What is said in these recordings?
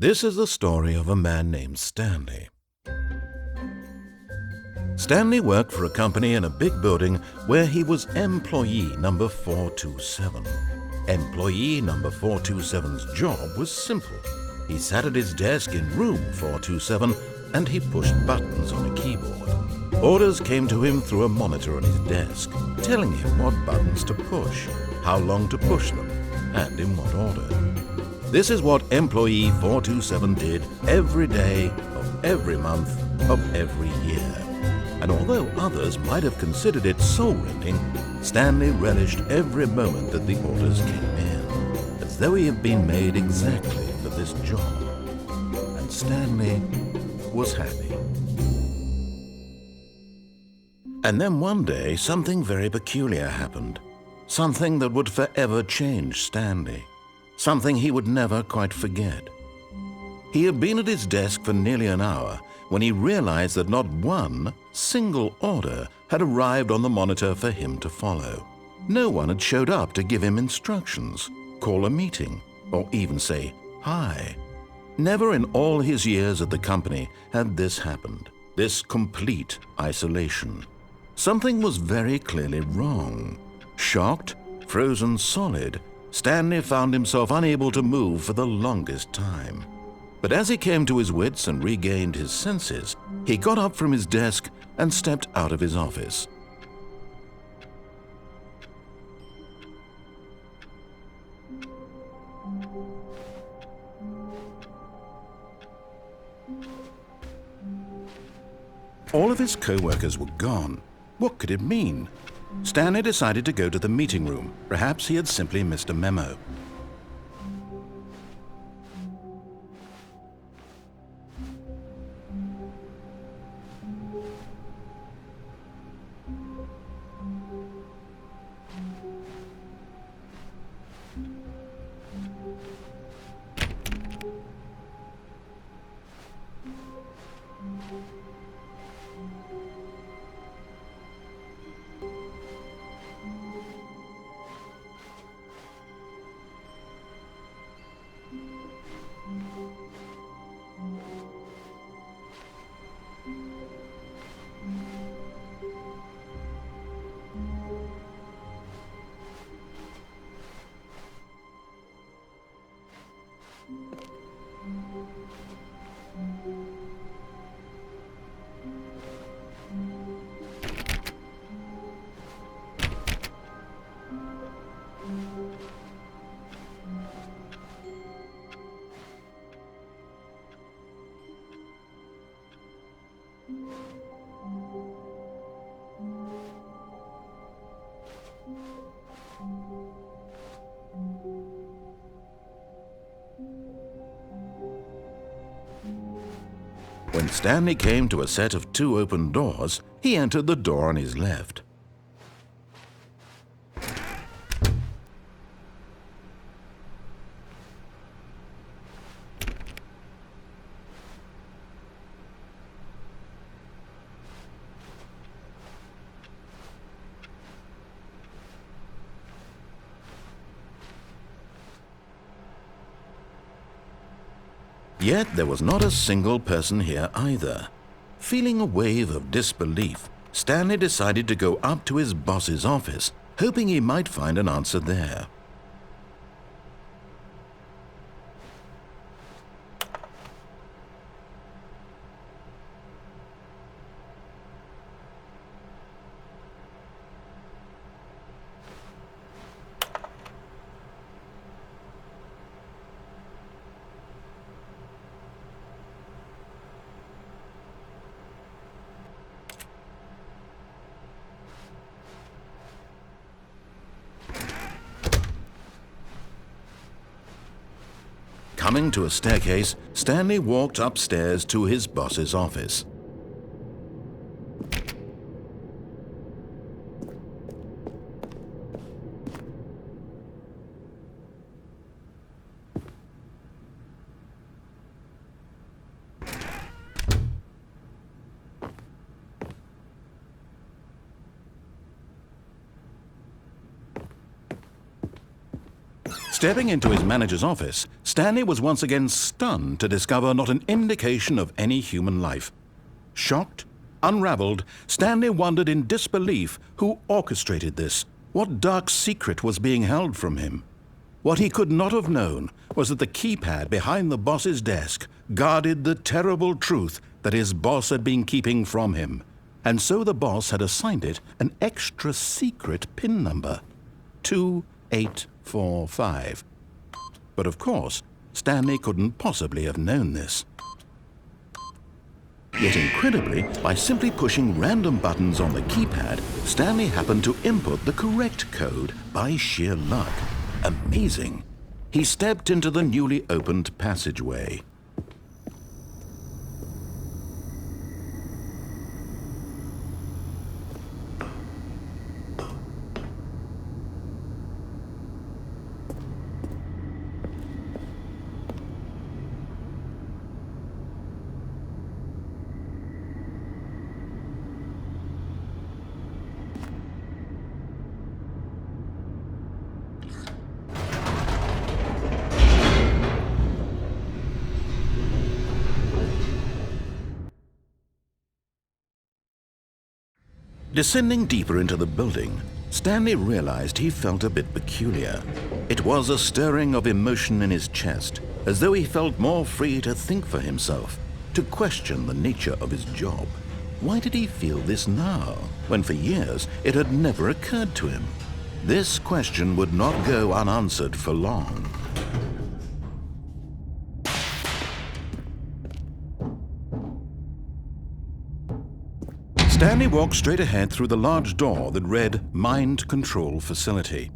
This is the story of a man named Stanley. Stanley worked for a company in a big building where he was employee number 427. Employee number 427's job was simple. He sat at his desk in room 427 and he pushed buttons on a keyboard. Orders came to him through a monitor on his desk, telling him what buttons to push, how long to push them, and in what order. This is what employee 427 did every day of every month of every year. And although others might have considered it soul-rending, Stanley relished every moment that the orders came in, as though he had been made exactly for this job. And Stanley was happy. And then one day, something very peculiar happened. Something that would forever change Stanley. Something he would never quite forget. He had been at his desk for nearly an hour when he realized that not one single order had arrived on the monitor for him to follow. No one had showed up to give him instructions, call a meeting, or even say hi. Never in all his years at the company had this happened, this complete isolation. Something was very clearly wrong. Shocked, frozen solid, Stanley found himself unable to move for the longest time. But as he came to his wits and regained his senses, he got up from his desk and stepped out of his office. All of his co-workers were gone. What could it mean? Stanley decided to go to the meeting room. Perhaps he had simply missed a memo. When Stanley came to a set of 2 open doors, he entered the door on his left. Yet there was not a single person here either. Feeling a wave of disbelief, Stanley decided to go up to his boss's office, hoping he might find an answer there. Coming to a staircase, Stanley walked upstairs to his boss's office. Stepping into his manager's office, Stanley was once again stunned to discover not an indication of any human life. Shocked, unraveled, Stanley wondered in disbelief who orchestrated this. What dark secret was being held from him? What he could not have known was that the keypad behind the boss's desk guarded the terrible truth that his boss had been keeping from him. And so the boss had assigned it an extra secret PIN number, 2845. But of course, Stanley couldn't possibly have known this. Yet incredibly, by simply pushing random buttons on the keypad, Stanley happened to input the correct code by sheer luck. Amazing. He stepped into the newly opened passageway. Descending deeper into the building, Stanley realized he felt a bit peculiar. It was a stirring of emotion in his chest, as though he felt more free to think for himself, to question the nature of his job. Why did he feel this now, when for years it had never occurred to him? This question would not go unanswered for long. Stanley walked straight ahead through the large door that read Mind Control Facility.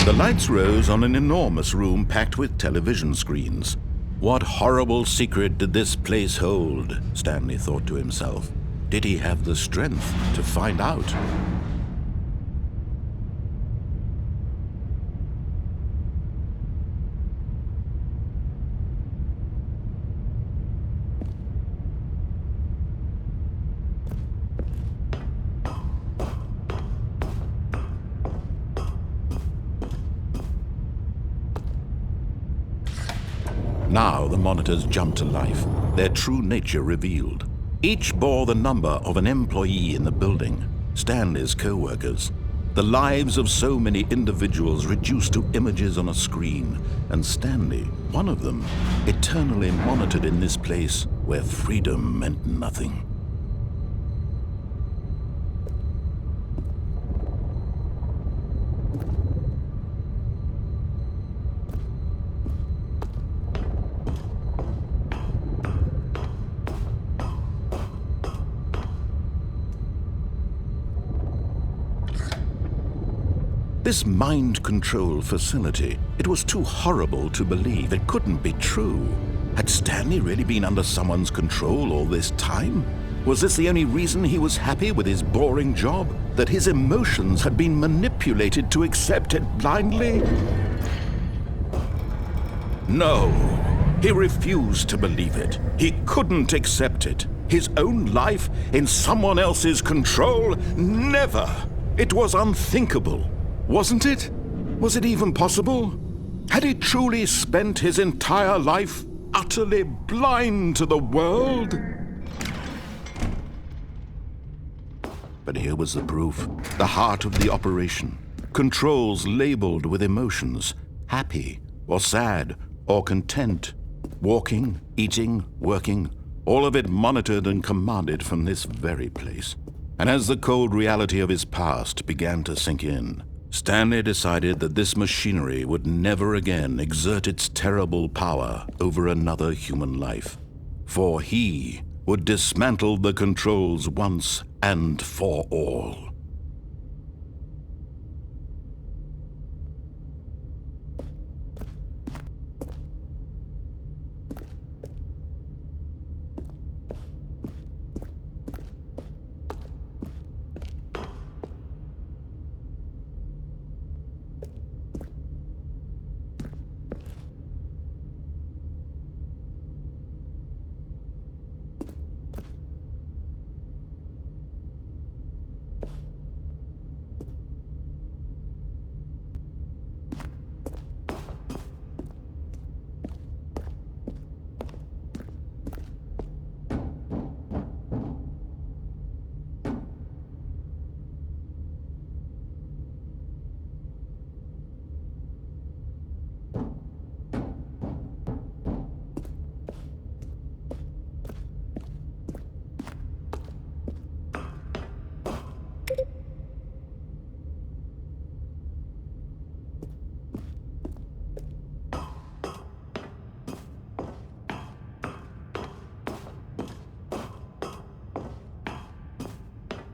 The lights rose on an enormous room packed with television screens. What horrible secret did this place hold? Stanley thought to himself. Did he have the strength to find out? Now the monitors jumped to life, their true nature revealed. Each bore the number of an employee in the building, Stanley's co-workers. The lives of so many individuals reduced to images on a screen, and Stanley, one of them, eternally monitored in this place where freedom meant nothing. This mind control facility, it was too horrible to believe. It couldn't be true. Had Stanley really been under someone's control all this time? Was this the only reason he was happy with his boring job? That his emotions had been manipulated to accept it blindly? No, he refused to believe it. He couldn't accept it. His own life in someone else's control? Never! It was unthinkable. Wasn't it? Was it even possible? Had he truly spent his entire life utterly blind to the world? But here was the proof, the heart of the operation. Controls labeled with emotions, happy or sad or content. Walking, eating, working, all of it monitored and commanded from this very place. And as the cold reality of his past began to sink in, Stanley decided that this machinery would never again exert its terrible power over another human life, for he would dismantle the controls once and for all.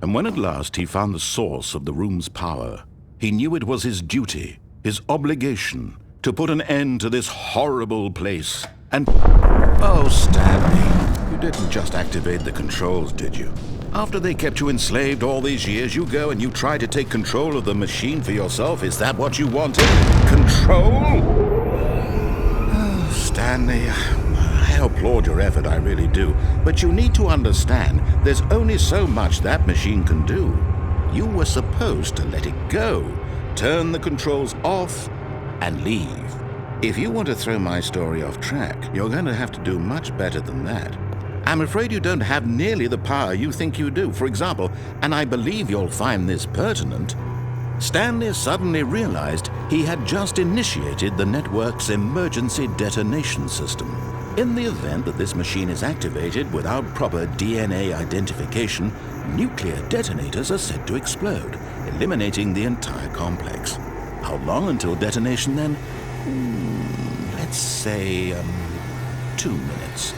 And when at last he found the source of the room's power, he knew it was his duty, his obligation, to put an end to this horrible place and... Oh, Stanley, you didn't just activate the controls, did you? After they kept you enslaved all these years, you go and you try to take control of the machine for yourself. Is that what you wanted? Control? Oh, Stanley, I applaud your effort, I really do. But you need to understand, there's only so much that machine can do. You were supposed to let it go, turn the controls off, and leave. If you want to throw my story off track, you're going to have to do much better than that. I'm afraid you don't have nearly the power you think you do. For example, and I believe you'll find this pertinent, Stanley suddenly realized he had just initiated the network's emergency detonation system. In the event that this machine is activated without proper DNA identification, nuclear detonators are said to explode, eliminating the entire complex. How long until detonation then? Let's say, 2 minutes.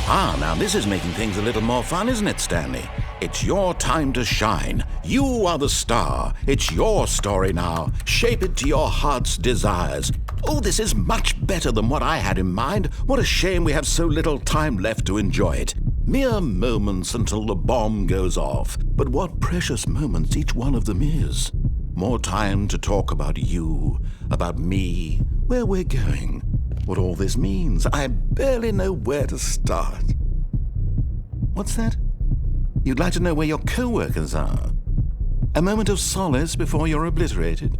Now this is making things a little more fun, isn't it, Stanley? It's your time to shine. You are the star. It's your story now. Shape it to your heart's desires. Oh, this is much better than what I had in mind. What a shame we have so little time left to enjoy it. Mere moments until the bomb goes off. But what precious moments each one of them is. More time to talk about you, about me, where we're going, what all this means. I barely know where to start. What's that? You'd like to know where your co-workers are? A moment of solace before you're obliterated?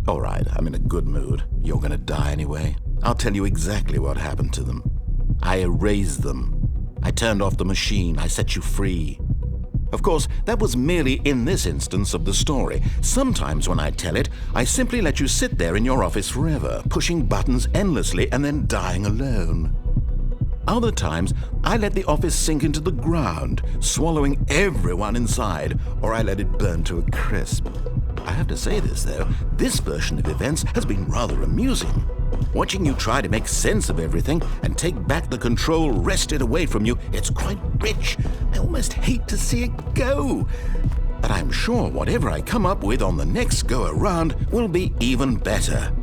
All right, I'm in a good mood. You're gonna die anyway. I'll tell you exactly what happened to them. I erased them. I turned off the machine. I set you free. Of course, that was merely in this instance of the story. Sometimes when I tell it, I simply let you sit there in your office forever, pushing buttons endlessly and then dying alone. Other times, I let the office sink into the ground, swallowing everyone inside, or I let it burn to a crisp. I have to say this, though, this version of events has been rather amusing. Watching you try to make sense of everything and take back the control wrested away from you, it's quite rich. I almost hate to see it go. But I'm sure whatever I come up with on the next go-around will be even better.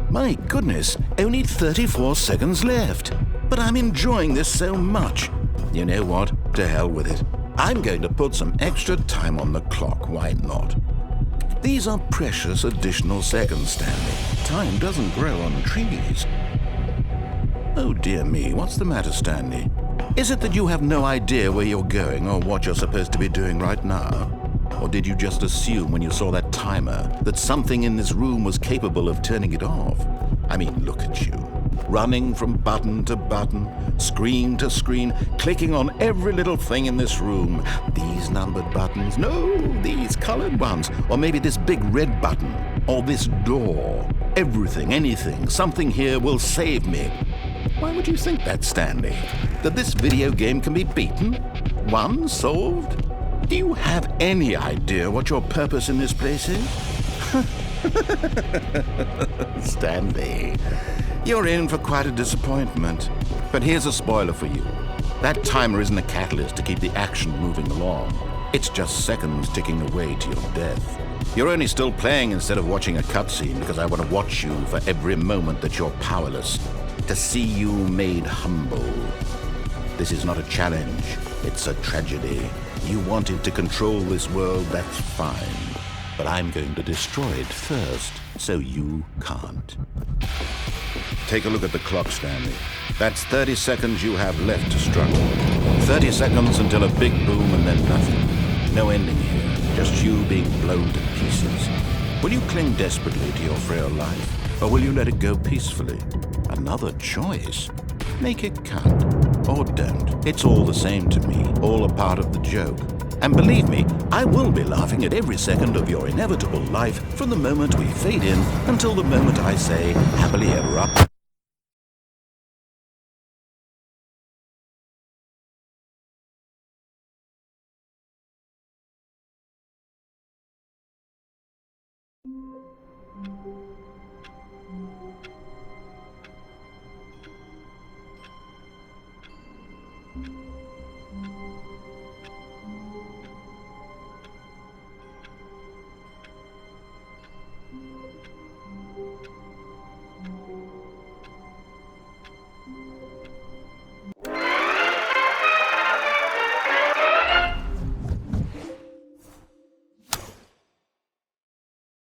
My goodness, only 34 seconds left. But I'm enjoying this so much. You know what? To hell with it. I'm going to put some extra time on the clock, why not? These are precious additional seconds, Stanley. Time doesn't grow on trees. Oh dear me, what's the matter, Stanley? Is it that you have no idea where you're going or what you're supposed to be doing right now? Or did you just assume when you saw that timer that something in this room was capable of turning it off? I mean, look at you. Running from button to button, screen to screen, clicking on every little thing in this room. These numbered buttons, no, these colored ones, or maybe this big red button, or this door. Everything, anything, something here will save me. Why would you think that, Stanley? That this video game can be beaten? Won? Solved? Do you have any idea what your purpose in this place is? Stanley, you're in for quite a disappointment. But here's a spoiler for you. That timer isn't a catalyst to keep the action moving along. It's just seconds ticking away to your death. You're only still playing instead of watching a cutscene because I want to watch you for every moment that you're powerless. To see you made humble. This is not a challenge. It's a tragedy. You wanted to control this world, that's fine. But I'm going to destroy it first, so you can't. Take a look at the clock, Stanley. That's 30 seconds you have left to struggle. 30 seconds until a big boom and then nothing. No ending here, just you being blown to pieces. Will you cling desperately to your frail life, or will you let it go peacefully? Another choice. Make it count, or don't. It's all the same to me, all a part of the joke. And believe me, I will be laughing at every second of your inevitable life from the moment we fade in until the moment I say, happily ever after.